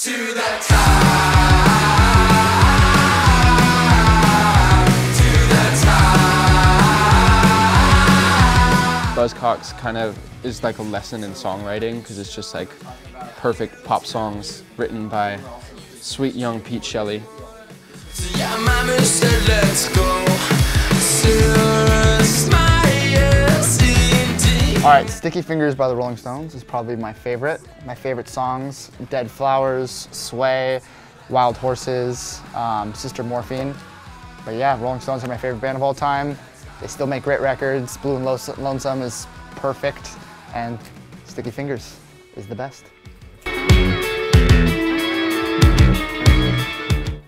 To the top, to the top. Buzzcocks kind of is like a lesson in songwriting because it's just like perfect pop songs written by sweet young Pete Shelley. So yeah, mama said let's go. All right, Sticky Fingers by the Rolling Stones is probably my favorite. My favorite songs, Dead Flowers, Sway, Wild Horses, Sister Morphine. But yeah, Rolling Stones are my favorite band of all time. They still make great records. Blue and Lonesome is perfect, and Sticky Fingers is the best.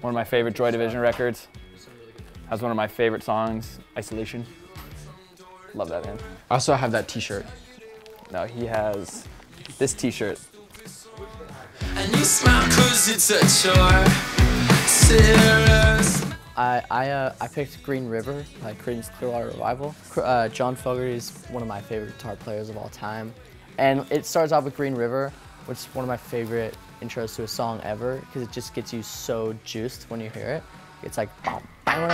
One of my favorite Joy Division records has one of my favorite songs, Isolation. Love that band. I also have that t-shirt. No, he has this t-shirt. And you smile 'cause it's a chore. Serious. I picked Green River by Creedence Clearwater Revival. John Fogerty is one of my favorite guitar players of all time. And it starts off with Green River, which is one of my favorite intros to a song ever because it just gets you so juiced when you hear it. It's like, and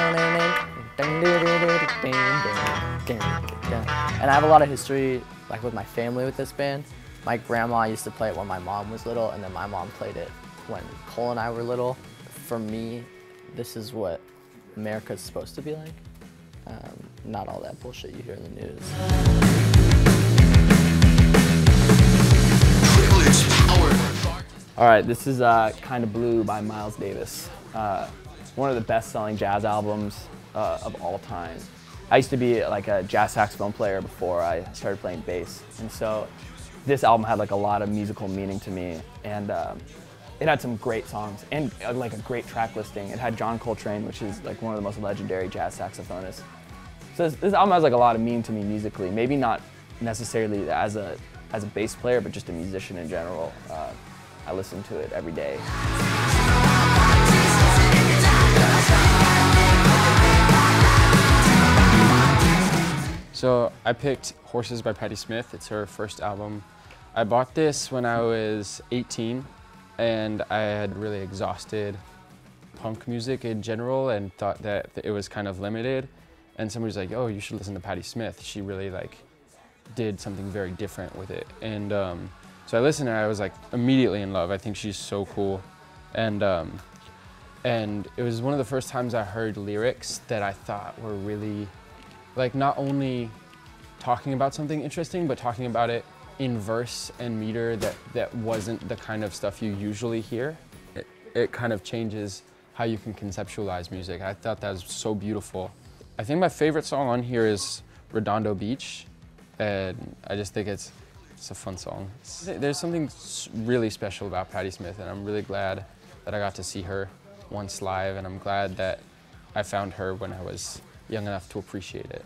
I have a lot of history like with my family with this band. My grandma used to play it when my mom was little, and then my mom played it when Cole and I were little. For me, this is what America's supposed to be like. Not all that bullshit you hear in the news. All right, this is Kinda Blue by Miles Davis. One of the best-selling jazz albums of all time. I used to be like a jazz saxophone player before I started playing bass, and so this album had like a lot of musical meaning to me, and it had some great songs and like a great track listing. It had John Coltrane, which is like one of the most legendary jazz saxophonists. So this album has like a lot of meaning to me musically. Maybe not necessarily as a bass player, but just a musician in general. I listen to it every day. So I picked Horses by Patti Smith. It's her first album. I bought this when I was 18 and I had really exhausted punk music in general and thought that it was kind of limited. And somebody was like, oh, you should listen to Patti Smith. She really like did something very different with it. And so I listened and I was like immediately in love. I think she's so cool. And it was one of the first times I heard lyrics that I thought were really like not only talking about something interesting, but talking about it in verse and meter that wasn't the kind of stuff you usually hear. It kind of changes how you can conceptualize music. I thought that was so beautiful. I think my favorite song on here is Redondo Beach, and I just think it's a fun song. There's something really special about Patti Smith, and I'm really glad that I got to see her once live, and I'm glad that I found her when I was young enough to appreciate it.